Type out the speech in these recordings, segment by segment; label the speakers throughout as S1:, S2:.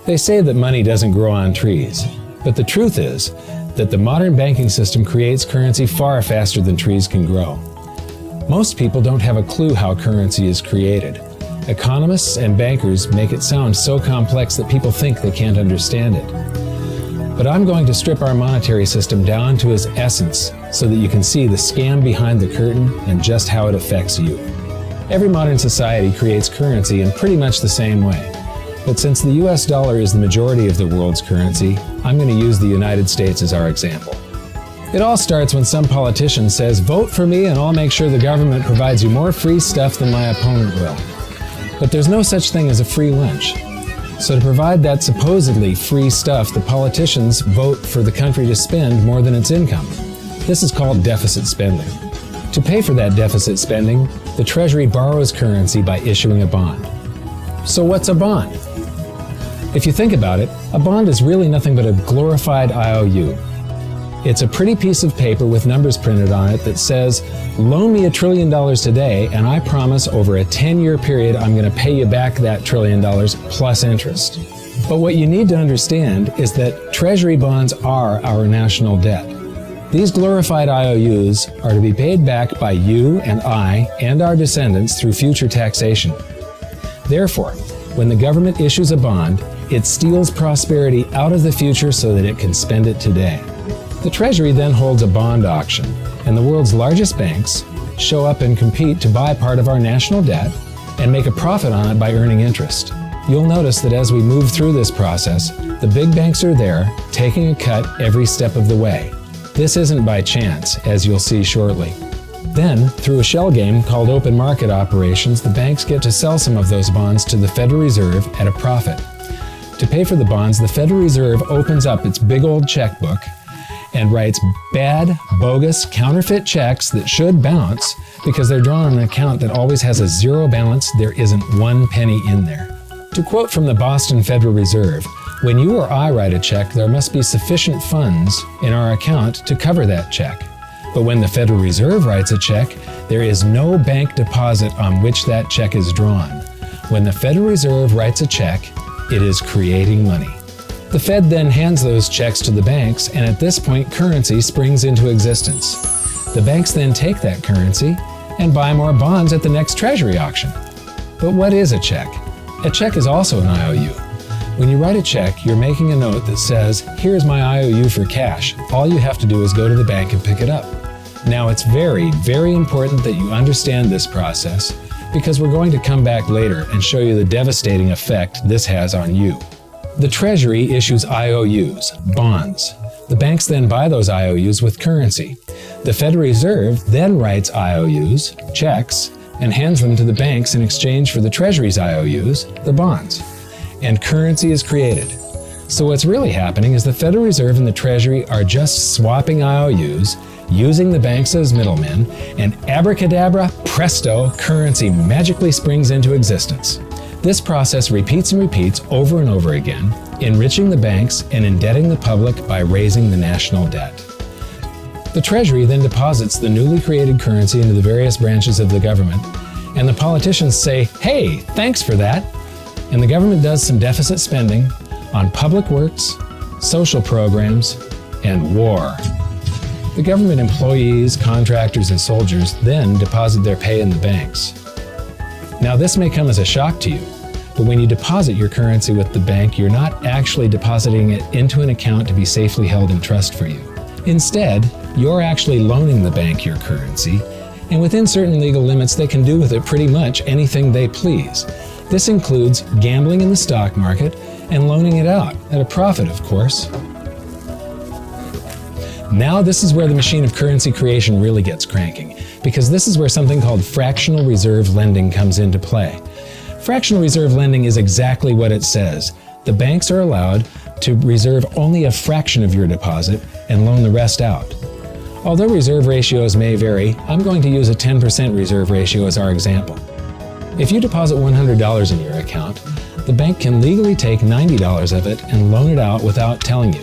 S1: They say that money doesn't grow on trees, but the truth is that the modern banking system creates currency far faster than trees can grow. Most people don't have a clue how currency is created. Economists and bankers make it sound so complex that people think they can't understand it. But I'm going to strip our monetary system down to its essence so that you can see the scam behind the curtain and just how it affects you. Every modern society creates currency in pretty much the same way. But since the US dollar is the majority of the world's currency, I'm going to use the United States as our example. It all starts when some politician says, "Vote for me and I'll make sure the government provides you more free stuff than my opponent will." But there's no such thing as a free lunch. So to provide that supposedly free stuff, the politicians vote for the country to spend more than its income. This is called deficit spending. To pay for that deficit spending, the Treasury borrows currency by issuing a bond. So what's a bond? If you think about it, a bond is really nothing but a glorified I.O.U. It's a pretty piece of paper with numbers printed on it that says, "Loan me $1 trillion today, and I promise over a 10-year period I'm going to pay you back that $1 trillion plus interest." But what you need to understand is that Treasury bonds are our national debt. These glorified I.O.U.s are to be paid back by you and I and our descendants through future taxation. Therefore, when the government issues a bond, it steals prosperity out of the future so that it can spend it today. The Treasury then holds a bond auction, and the world's largest banks show up and compete to buy part of our national debt and make a profit on it by earning interest. You'll notice that as we move through this process, the big banks are there, taking a cut every step of the way. This isn't by chance, as you'll see shortly. Then, through a shell game called open market operations, the banks get to sell some of those bonds to the Federal Reserve at a profit. To pay for the bonds, the Federal Reserve opens up its big old checkbook and writes bad, bogus, counterfeit checks that should bounce because they're drawn on an account that always has a zero balance. There isn't one penny in there. To quote from the Boston Federal Reserve, "When you or I write a check, there must be sufficient funds in our account to cover that check. But when the Federal Reserve writes a check, there is no bank deposit on which that check is drawn. When the Federal Reserve writes a check, it is creating money." The Fed then hands those checks to the banks, and at this point, currency springs into existence. The banks then take that currency and buy more bonds at the next Treasury auction. But what is a check? A check is also an I.O.U. When you write a check, you're making a note that says, "Here's my I.O.U. for cash. All you have to do is go to the bank and pick it up." Now, it's very, very important that you understand this process because we're going to come back later and show you the devastating effect this has on you. The Treasury issues I.O.U.s, bonds. The banks then buy those I.O.U.s with currency. The Federal Reserve then writes I.O.U.s, checks, and hands them to the banks in exchange for the Treasury's I.O.U.s, the bonds. And currency is created. So what's really happening is the Federal Reserve and the Treasury are just swapping I.O.U.s, using the banks as middlemen, and abracadabra, presto, currency magically springs into existence. This process repeats and repeats over and over again, enriching the banks and indebting the public by raising the national debt. The Treasury then deposits the newly created currency into the various branches of the government, and the politicians say, "Hey, thanks for that." And the government does some deficit spending on public works, social programs, and war. The government employees, contractors, and soldiers then deposit their pay in the banks. Now, this may come as a shock to you, but when you deposit your currency with the bank, you're not actually depositing it into an account to be safely held in trust for you. Instead, you're actually loaning the bank your currency, and within certain legal limits, they can do with it pretty much anything they please. This includes gambling in the stock market and loaning it out, at a profit, of course. Now this is where the machine of currency creation really gets cranking, because this is where something called fractional reserve lending comes into play. Fractional reserve lending is exactly what it says. The banks are allowed to reserve only a fraction of your deposit and loan the rest out. Although reserve ratios may vary, I'm going to use a 10% reserve ratio as our example. If you deposit $100 in your account, the bank can legally take $90 of it and loan it out without telling you.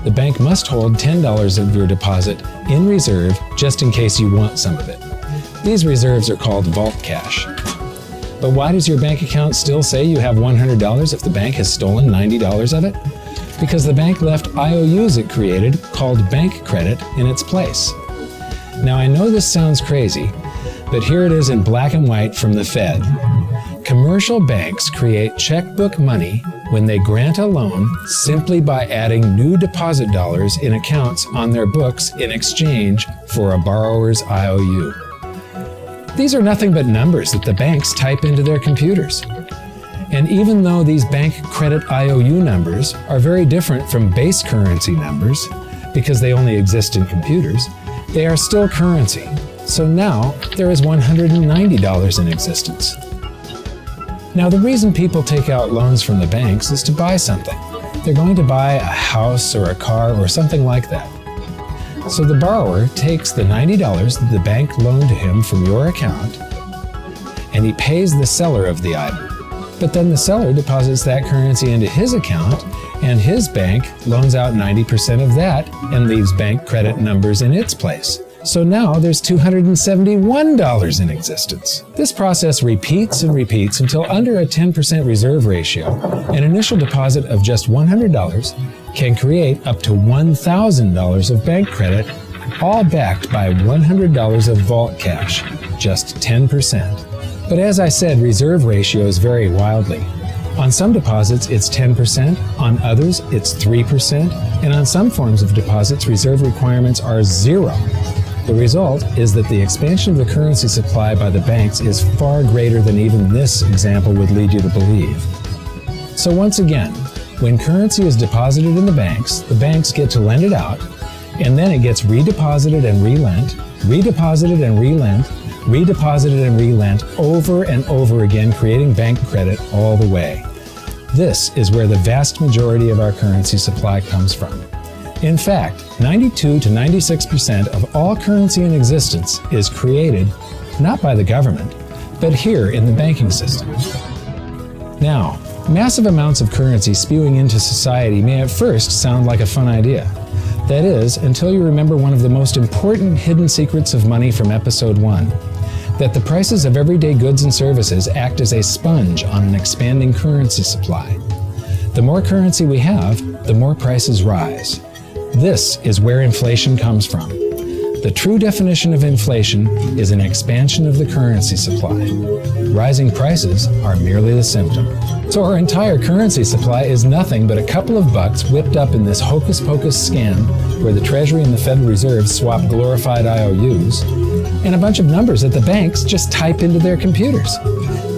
S1: The bank must hold $10 of your deposit in reserve just in case you want some of it. These reserves are called vault cash. But why does your bank account still say you have $100 if the bank has stolen $90 of it? Because the bank left I.O.Us it created, called bank credit, in its place. Now I know this sounds crazy, but here it is in black and white from the Fed. Commercial banks create checkbook money when they grant a loan simply by adding new deposit dollars in accounts on their books in exchange for a borrower's I.O.U. These are nothing but numbers that the banks type into their computers. And even though these bank credit I.O.U. numbers are very different from base currency numbers, because they only exist in computers, they are still currency. So now there is $190 in existence. Now the reason people take out loans from the banks is to buy something. They're going to buy a house or a car or something like that. So the borrower takes the $90 that the bank loaned to him from your account, and he pays the seller of the item. But then the seller deposits that currency into his account, and his bank loans out 90% of that and leaves bank credit numbers in its place. So now there's $271 in existence. This process repeats and repeats until under a 10% reserve ratio, an initial deposit of just $100 can create up to $1,000 of bank credit, all backed by $100 of vault cash, just 10%. But as I said, reserve ratios vary wildly. On some deposits, it's 10%, on others, it's 3%, and on some forms of deposits, reserve requirements are 0. The result is that the expansion of the currency supply by the banks is far greater than even this example would lead you to believe. So once again, when currency is deposited in the banks get to lend it out, and then it gets redeposited and relent, redeposited and relent, redeposited and relent over and over again, creating bank credit all the way. This is where the vast majority of our currency supply comes from. In fact, 92 to 96% of all currency in existence is created not by the government, but here in the banking system. Now, massive amounts of currency spewing into society may at first sound like a fun idea. That is, until you remember one of the most important hidden secrets of money from episode 1, that the prices of everyday goods and services act as a sponge on an expanding currency supply. The more currency we have, the more prices rise. This is where inflation comes from. The true definition of inflation is an expansion of the currency supply. Rising prices are merely the symptom. So our entire currency supply is nothing but a couple of bucks whipped up in this hocus-pocus scam where the Treasury and the Federal Reserve swap glorified I.O.Us, and a bunch of numbers that the banks just type into their computers.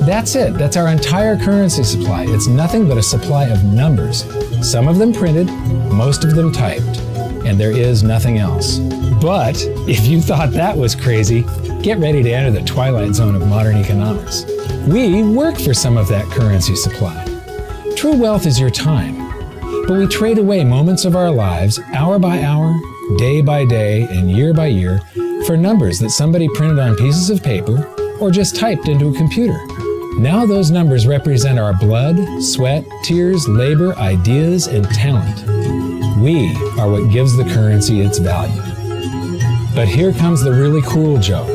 S1: That's it. That's our entire currency supply. It's nothing but a supply of numbers. Some of them printed, most of them typed, and there is nothing else. But if you thought that was crazy, get ready to enter the twilight zone of modern economics. We work for some of that currency supply. True wealth is your time, but we trade away moments of our lives, hour by hour, day by day, and year by year, for numbers that somebody printed on pieces of paper or just typed into a computer. Now those numbers represent our blood, sweat, tears, labor, ideas, and talent. We are what gives the currency its value. But here comes the really cool joke.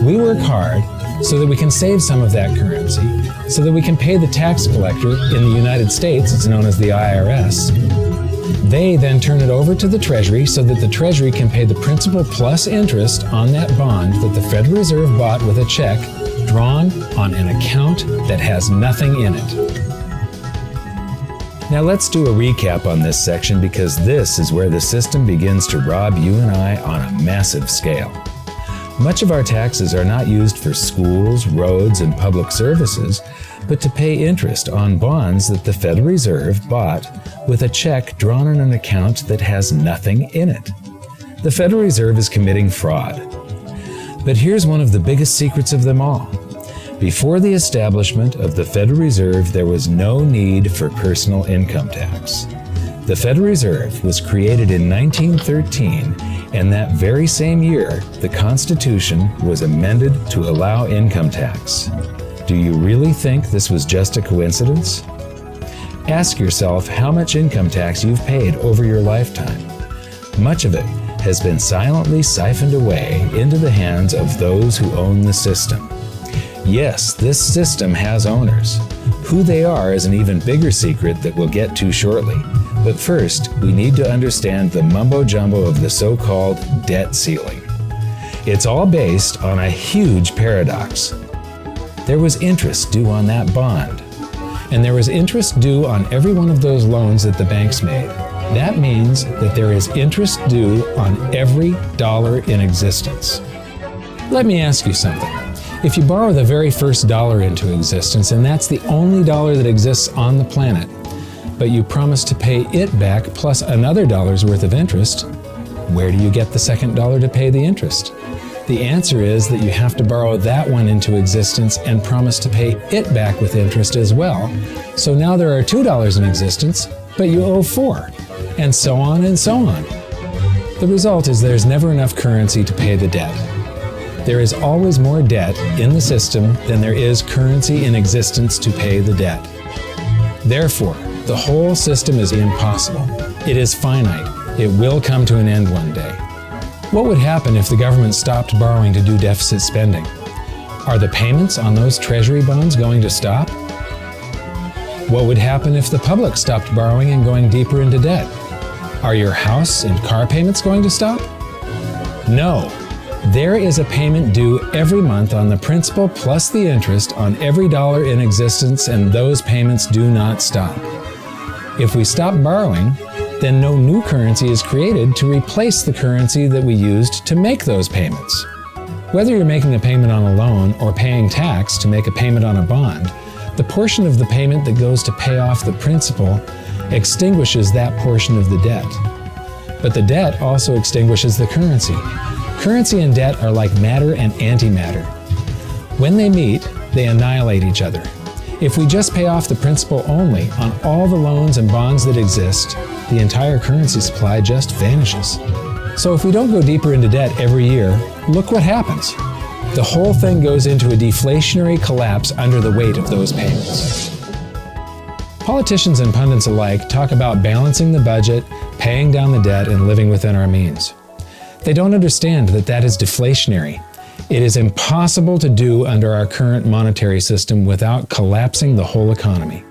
S1: We work hard so that we can save some of that currency, so that we can pay the tax collector in the United States, it's known as the IRS. They then turn it over to the Treasury so that the Treasury can pay the principal plus interest on that bond that the Federal Reserve bought with a check drawn on an account that has nothing in it. Now let's do a recap on this section because this is where the system begins to rob you and I on a massive scale. Much of our taxes are not used for schools, roads, and public services, but to pay interest on bonds that the Federal Reserve bought with a check drawn on an account that has nothing in it. The Federal Reserve is committing fraud. But here's one of the biggest secrets of them all. Before the establishment of the Federal Reserve, there was no need for personal income tax. The Federal Reserve was created in 1913, and that very same year, the Constitution was amended to allow income tax. Do you really think this was just a coincidence? Ask yourself how much income tax you've paid over your lifetime. Much of it has been silently siphoned away into the hands of those who own the system. Yes, this system has owners. Who they are is an even bigger secret that we'll get to shortly. But first, we need to understand the mumbo-jumbo of the so-called debt ceiling. It's all based on a huge paradox. There was interest due on that bond, and there was interest due on every one of those loans that the banks made. That means that there is interest due on every dollar in existence. Let me ask you something. If you borrow the very first dollar into existence, and that's the only dollar that exists on the planet, but you promise to pay it back plus another dollar's worth of interest, where do you get the second dollar to pay the interest? The answer is that you have to borrow that one into existence and promise to pay it back with interest as well. So now there are $2 in existence, but you owe $4, and so on and so on. The result is there's never enough currency to pay the debt. There is always more debt in the system than there is currency in existence to pay the debt. Therefore, the whole system is impossible. It is finite. It will come to an end one day. What would happen if the government stopped borrowing to do deficit spending? Are the payments on those Treasury bonds going to stop? What would happen if the public stopped borrowing and going deeper into debt? Are your house and car payments going to stop? No. There is a payment due every month on the principal plus the interest on every dollar in existence, and those payments do not stop. If we stop borrowing, then no new currency is created to replace the currency that we used to make those payments. Whether you're making a payment on a loan or paying tax to make a payment on a bond, the portion of the payment that goes to pay off the principal extinguishes that portion of the debt. But the debt also extinguishes the currency. Currency and debt are like matter and antimatter. When they meet, they annihilate each other. If we just pay off the principal only on all the loans and bonds that exist, the entire currency supply just vanishes. So if we don't go deeper into debt every year, look what happens. The whole thing goes into a deflationary collapse under the weight of those payments. Politicians and pundits alike talk about balancing the budget, paying down the debt, and living within our means. They don't understand that that is deflationary. It is impossible to do under our current monetary system without collapsing the whole economy.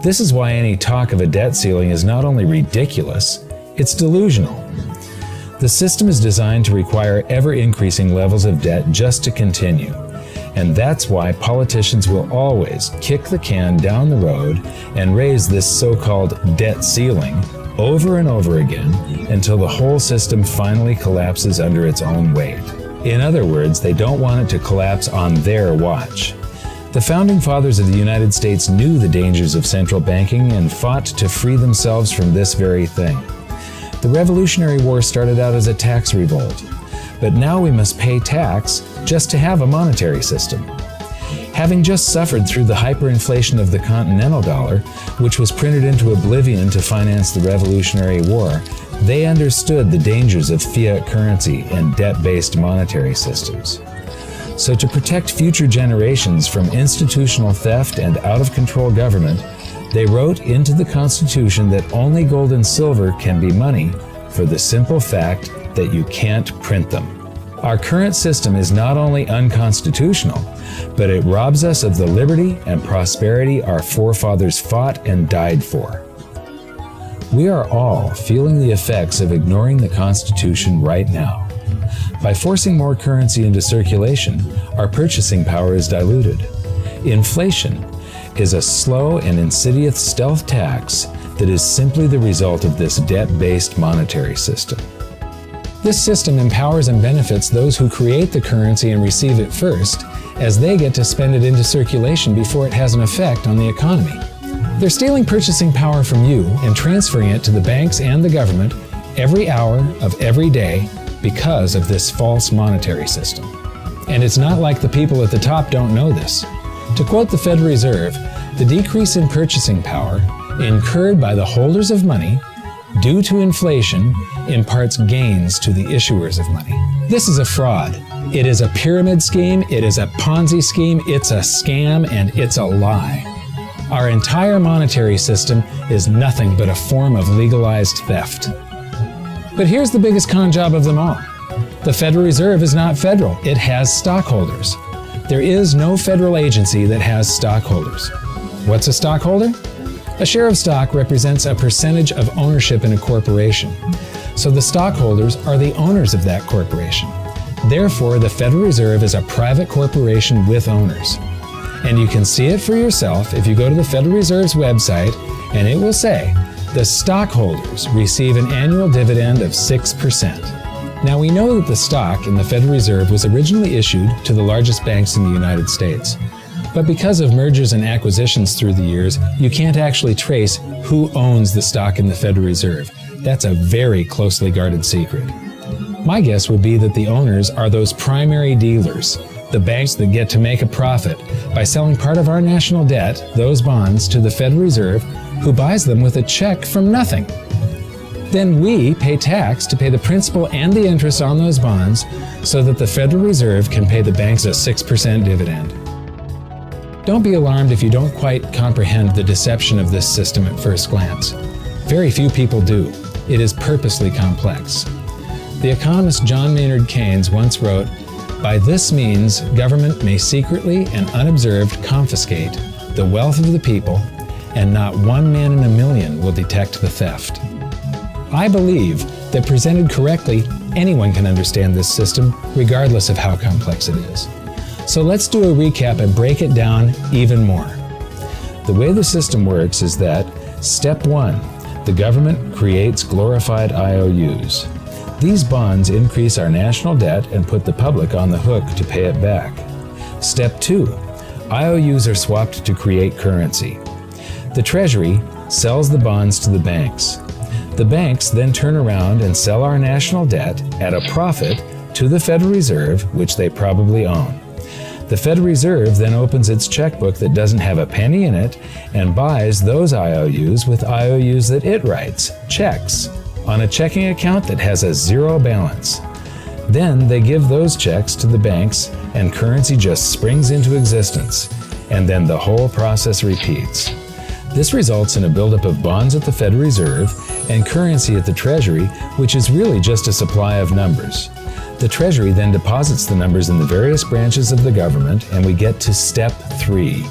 S1: This is why any talk of a debt ceiling is not only ridiculous, it's delusional. The system is designed to require ever-increasing levels of debt just to continue. And that's why politicians will always kick the can down the road and raise this so-called debt ceiling over and over again until the whole system finally collapses under its own weight. In other words, they don't want it to collapse on their watch. The Founding Fathers of the United States knew the dangers of central banking and fought to free themselves from this very thing. The Revolutionary War started out as a tax revolt, but now we must pay tax just to have a monetary system. Having just suffered through the hyperinflation of the continental dollar, which was printed into oblivion to finance the Revolutionary War, they understood the dangers of fiat currency and debt-based monetary systems. So to protect future generations from institutional theft and out-of-control government, they wrote into the Constitution that only gold and silver can be money for the simple fact that you can't print them. Our current system is not only unconstitutional, but it robs us of the liberty and prosperity our forefathers fought and died for. We are all feeling the effects of ignoring the Constitution right now. By forcing more currency into circulation, our purchasing power is diluted. Inflation is a slow and insidious stealth tax that is simply the result of this debt-based monetary system. This system empowers and benefits those who create the currency and receive it first, as they get to spend it into circulation before it has an effect on the economy. They're stealing purchasing power from you and transferring it to the banks and the government every hour of every day because of this false monetary system. And it's not like the people at the top don't know this. To quote the Federal Reserve, the decrease in purchasing power incurred by the holders of money due to inflation imparts gains to the issuers of money. This is a fraud. It is a pyramid scheme, it is a Ponzi scheme, it's a scam, and it's a lie. Our entire monetary system is nothing but a form of legalized theft. But here's the biggest con job of them all. The Federal Reserve is not federal. It has stockholders. There is no federal agency that has stockholders. What's a stockholder? A share of stock represents a percentage of ownership in a corporation. So the stockholders are the owners of that corporation. Therefore, the Federal Reserve is a private corporation with owners. And you can see it for yourself if you go to the Federal Reserve's website, and it will say, the stockholders receive an annual dividend of 6%. Now, we know that the stock in the Federal Reserve was originally issued to the largest banks in the United States. But because of mergers and acquisitions through the years, you can't actually trace who owns the stock in the Federal Reserve. That's a very closely guarded secret. My guess would be that the owners are those primary dealers, the banks that get to make a profit by selling part of our national debt, those bonds, to the Federal Reserve, who buys them with a check from nothing. Then we pay tax to pay the principal and the interest on those bonds so that the Federal Reserve can pay the banks a 6% dividend. Don't be alarmed if you don't quite comprehend the deception of this system at first glance. Very few people do. It is purposely complex. The economist John Maynard Keynes once wrote, "By this means, government may secretly and unobserved confiscate the wealth of the people, and not one man in a million will detect the theft." I believe that presented correctly, anyone can understand this system, regardless of how complex it is. So let's do a recap and break it down even more. The way the system works is that, step 1, the government creates glorified I.O.U.s. These bonds increase our national debt and put the public on the hook to pay it back. Step 2, I.O.U.s are swapped to create currency. The Treasury sells the bonds to the banks. The banks then turn around and sell our national debt at a profit to the Federal Reserve, which they probably own. The Federal Reserve then opens its checkbook that doesn't have a penny in it and buys those I.O.U.s with I.O.U.s that it writes, checks, on a checking account that has a zero balance. Then they give those checks to the banks and currency just springs into existence, and then the whole process repeats. This results in a buildup of bonds at the Federal Reserve and currency at the Treasury, which is really just a supply of numbers. The Treasury then deposits the numbers in the various branches of the government, and we get to step 3.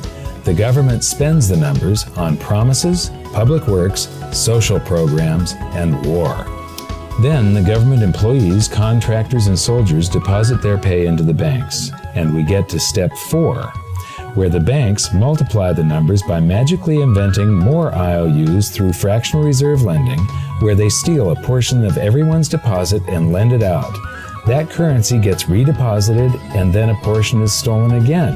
S1: The government spends the numbers on promises, public works, social programs, and war. Then the government employees, contractors, and soldiers deposit their pay into the banks, and we get to step 4, where the banks multiply the numbers by magically inventing more I.O.U.s through fractional reserve lending, where they steal a portion of everyone's deposit and lend it out. That currency gets redeposited, and then a portion is stolen again,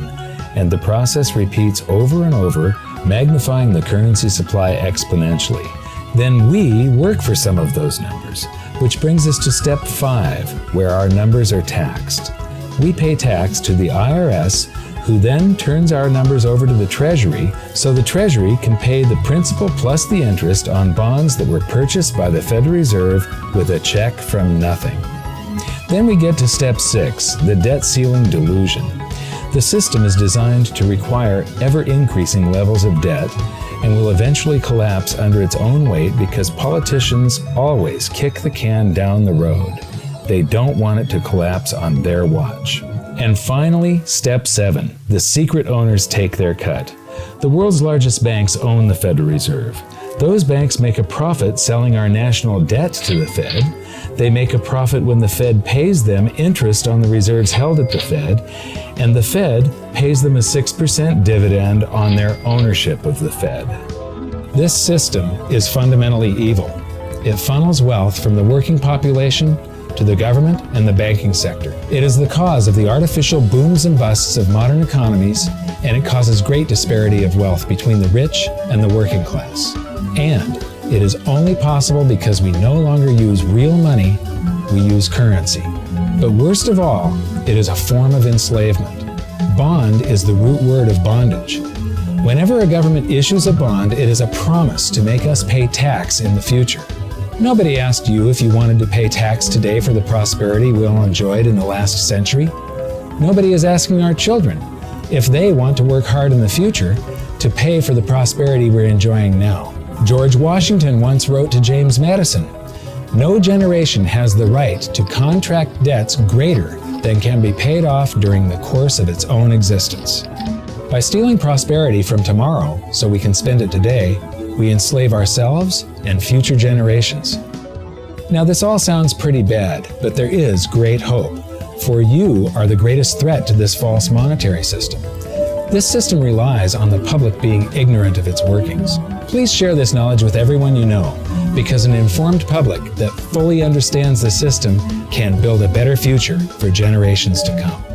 S1: and the process repeats over and over, magnifying the currency supply exponentially. Then we work for some of those numbers, which brings us to step 5, where our numbers are taxed. We pay tax to the IRS, who then turns our numbers over to the Treasury, so the Treasury can pay the principal plus the interest on bonds that were purchased by the Federal Reserve with a check from nothing. Then we get to step 6, the debt ceiling delusion. The system is designed to require ever-increasing levels of debt and will eventually collapse under its own weight because politicians always kick the can down the road. They don't want it to collapse on their watch. And finally, step 7, the secret owners take their cut. The world's largest banks own the Federal Reserve. Those banks make a profit selling our national debt to the Fed. They make a profit when the Fed pays them interest on the reserves held at the Fed, and the Fed pays them a 6% dividend on their ownership of the Fed. This system is fundamentally evil. It funnels wealth from the working population to the government and the banking sector. It is the cause of the artificial booms and busts of modern economies, and it causes great disparity of wealth between the rich and the working class. And it is only possible because we no longer use real money, we use currency. But worst of all, it is a form of enslavement. Bond is the root word of bondage. Whenever a government issues a bond, it is a promise to make us pay tax in the future. Nobody asked you if you wanted to pay tax today for the prosperity we all enjoyed in the last century. Nobody is asking our children if they want to work hard in the future to pay for the prosperity we're enjoying now. George Washington once wrote to James Madison, No generation has the right to contract debts greater than can be paid off during the course of its own existence. By stealing prosperity from tomorrow so we can spend it today, we enslave ourselves and future generations. Now, this all sounds pretty bad, but there is great hope, for you are the greatest threat to this false monetary system. This system relies on the public being ignorant of its workings. Please share this knowledge with everyone you know, because an informed public that fully understands the system can build a better future for generations to come.